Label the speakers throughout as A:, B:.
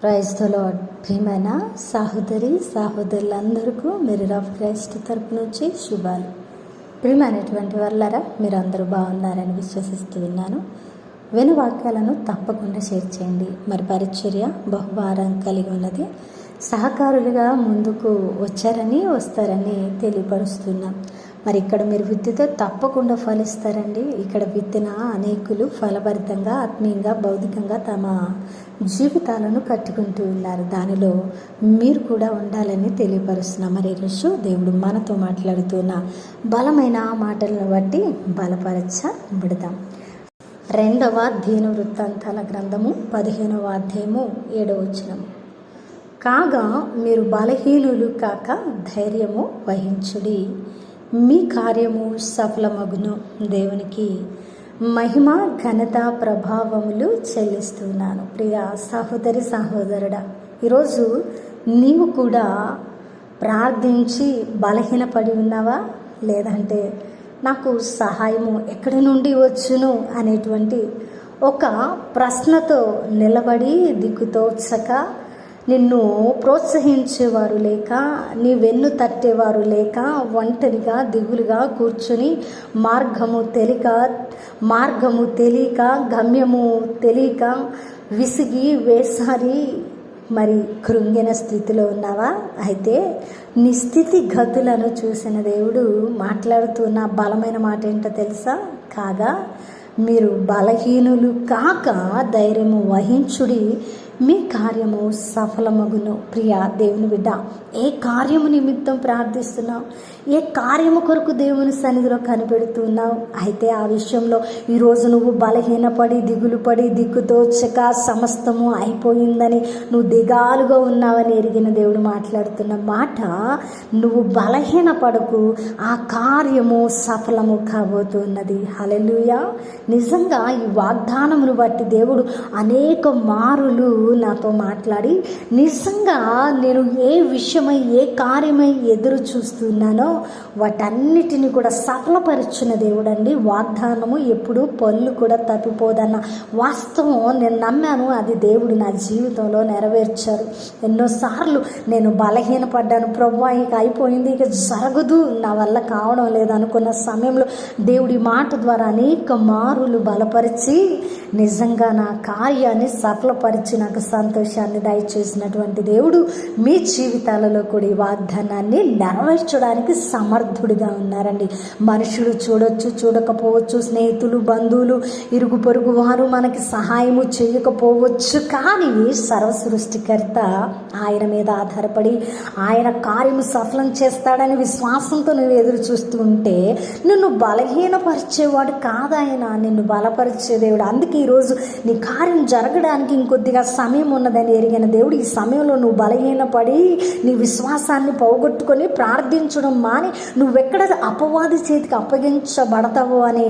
A: Praise the lord. ప్రియమైన సహోదరులందరికీ మీరు of Christ తరపు నుంచి శుభాలు. ప్రియమైనటువంటి వాళ్ళారా, మీరందరూ బాగున్నారని విశ్వసిస్తూ ఉన్నాను. విను వాక్యాలను తప్పకుండా షేర్ చేయండి. మరి పరిచర్య బహుభారం కలిగి ఉన్నది. సహకారులుగా ముందుకు వస్తారని తెలియపరుస్తున్నాం. మరి ఇక్కడ మీరు విత్తితే తప్పకుండా ఫలిస్తారండి. ఇక్కడ విత్తిన అనేకులు ఫలభరితంగా, ఆత్మీయంగా, భౌతికంగా తమ జీవితాలను కట్టుకుంటూ ఉన్నారు. దానిలో మీరు కూడా ఉండాలని తెలియపరుస్తున్నాం. మరి ఈరోజు దేవుడు మనతో మాట్లాడుతున్న బలమైన మాటలను బట్టి బలపరచబడదాం. 2వ దీనవృత్తాంతాల గ్రంథము 15వ అధ్యాయము 7వ వచనము. కాగా మీరు బలహీనులు కాక ధైర్యము వహించుడి, మీ కార్యము సఫలమగును. దేవునికి మహిమ, ఘనత, ప్రభావములు చెల్లిస్తున్నాను. ప్రియ సహోదరుడా, ఈరోజు నీవు కూడా ప్రార్థించి బలహీనపడి ఉన్నావా? లేదంటే నాకు సహాయము ఎక్కడి నుండి వచ్చును అనేటువంటి ఒక ప్రశ్నతో నిలబడి దిక్కుతోచక, నిన్ను ప్రోత్సహించేవారు లేక, నీ వెన్ను తట్టేవారు లేక, ఒంటరిగా దిగులుగా కూర్చుని మార్గము తెలియక గమ్యము తెలియక విసిగి వేసారి మరి కృంగిన స్థితిలో ఉన్నావా? అయితే నీ స్థితి గతులను చూసిన దేవుడు మాట్లాడుతున్న బలమైన మాట ఏంటో తెలుసా? కాగా మీరు బలహీనులు కాక ధైర్యము వహించుడి, మీ కార్యము సఫలమగును. ప్రియా దేవుని బిడ్డ, ఏ కార్యము నిమిత్తం ప్రార్థిస్తున్నావు? ఏ కార్యము కొరకు దేవుని సన్నిధిలో కనిపెడుతున్నావు? అయితే ఆ విషయంలో ఈరోజు నువ్వు బలహీనపడి, దిగులు పడి, దిక్కుతోచక సమస్తము అయిపోయిందని నువ్వు దిగాలుగా ఉన్నావని ఎరిగిన దేవుడు మాట్లాడుతున్న మాట, నువ్వు బలహీనపడకు, ఆ కార్యము సఫలము కాబోతున్నది. హల్లెలూయా. నిజంగా ఈ వాగ్దానమును బట్టి దేవుడు అనేక మారులు నాతో మాట్లాడి, నిజంగా నేను ఏ విషయమై, ఏ కార్యమై ఎదురు చూస్తున్నానో వాటన్నిటిని కూడా సఫలపరిచిన దేవుడు అండి. వాగ్దానము ఎప్పుడు పళ్ళు కూడా తప్పిపోదన్న వాస్తవం నేను నమ్మాను. అది దేవుడు నా జీవితంలో నెరవేర్చారు. ఎన్నోసార్లు నేను బలహీనపడ్డాను. ప్రభువా ఇక అయిపోయింది, ఇక జరగదు, నా వల్ల కావడం లేదనుకున్న సమయంలో దేవుడి మాట ద్వారా అనేక మారులు బలపరిచి నిజంగా నా కార్యాన్ని సఫలపరిచి నాకు సంతోషాన్ని దయచేసినటువంటి దేవుడు మీ జీవితాలలో కూడా ఈ వాగ్దానాన్ని నెరవేర్చడానికి సమర్థుడిగా ఉన్నారండి. మనుషులు చూడొచ్చు, చూడకపోవచ్చు, స్నేహితులు, బంధువులు, ఇరుగు పొరుగు వారు మనకి సహాయము చేయకపోవచ్చు, కానీ సర్వ సృష్టికర్త ఆయన మీద ఆధారపడి ఆయన కార్యము సఫలం చేస్తాడని విశ్వాసంతో నువ్వు ఎదురు చూస్తూ ఉంటే నిన్ను బలహీనపరిచేవాడు కాదాయన, నిన్ను బలపరిచే దేవుడు. అందుకే ఈరోజు నీ కార్యం జరగడానికి ఇంకొద్దిగా సమయం ఉన్నదని ఎరిగిన దేవుడు ఈ సమయంలో నువ్వు బలహీనపడి నీ విశ్వాసాన్ని పోగొట్టుకొని ప్రార్థించడం మాని నువ్వెక్కడ అపవాది చేతికి అప్పగించబడతావో అని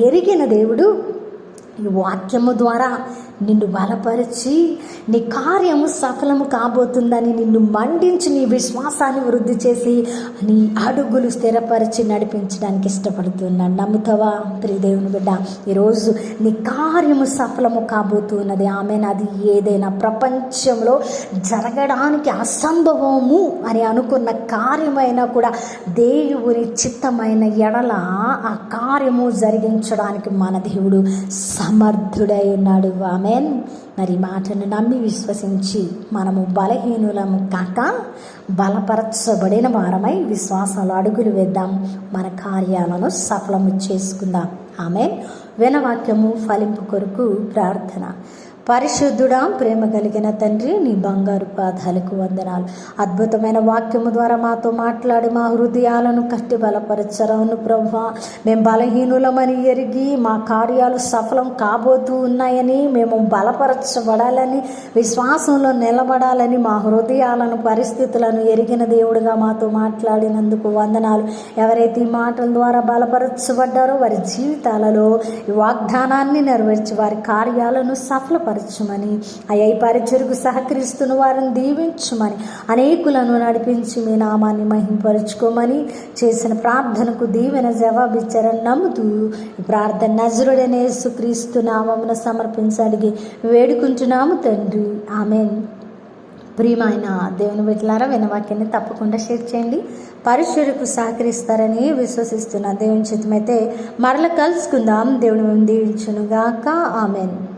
A: ఎరిగిన దేవుడు ఈ వాక్యము ద్వారా నిన్ను బలపరిచి నీ కార్యము సఫలము కాబోతుందని నిన్ను మండించి నీ విశ్వాసాన్ని వృద్ధి చేసి నీ అడుగులు స్థిరపరిచి నడిపించడానికి ఇష్టపడుతున్నాడు. నమ్ముతావా ప్రియదేవుని బిడ్డ? ఈరోజు నీ కార్యము సఫలము కాబోతున్నది. ఆమె అది ఏదైనా ప్రపంచంలో జరగడానికి అసంభవము అని అనుకున్న కార్యమైనా కూడా దేవుని చిత్తమైన ఎడల ఆ కార్యము జరిగించడానికి మన దేవుడు సమర్థుడై ఉన్నాడు. ఆమేన్. మరి మాటను నమ్మి విశ్వసించి మనము బలహీనులము కాక బలపరచబడిన వారమై విశ్వాసాలు అడుగులు వేద్దాం. మన కార్యాలను సఫలము చేసుకుందాం. ఆమేన్. వినవాక్యము ఫలింపు కొరకు ప్రార్థన. పరిశుద్ధుడా, ప్రేమ కలిగిన తండ్రి, నీ బంగారు పాదాలకు వందనాలు. అద్భుతమైన వాక్యము ద్వారా మాతో మాట్లాడి మా హృదయాలను కట్టి బలపరచరవును ప్రభువా. మేము బలహీనులమని ఎరిగి మా కార్యాలు సఫలం కాబోతూ ఉన్నాయని, మేము బలపరచబడాలని, విశ్వాసంలో నిలబడాలని మా హృదయాలను, పరిస్థితులను ఎరిగిన దేవుడుగా మాతో మాట్లాడినందుకు వందనాలు. ఎవరైతే ఈ మాటల ద్వారా బలపరచబడ్డారో వారి జీవితాలలో ఈ వాగ్దానాన్ని నెరవేర్చి వారి కార్యాలను సఫలపరచ బలపరచమని, అయ్యా ఈ పరిచర్కు సహకరిస్తున్న వారిని దీవించమని, అనేకులను నడిపించి మీ నామాన్ని మహింపరచుకోమని, చేసిన ప్రార్థనకు దీవెన జవాబిచ్చారని నమ్ముతూ ఈ ప్రార్థన నజరుడైన యేసుక్రీస్తు నామమున సమర్పించి అడిగి వేడుకుంటున్నాము తండ్రి, ఆమేన్. ప్రియమైన దేవుని బిడ్డలారా, వినవాక్యాన్ని తప్పకుండా షేర్ చేయండి. పరిచర్యకు సహకరిస్తారని విశ్వసిస్తున్న దేవుని చిత్తమైతే మరల కలుసుకుందాం. దేవుని మేము దీవించునుగాక. ఆమేన్.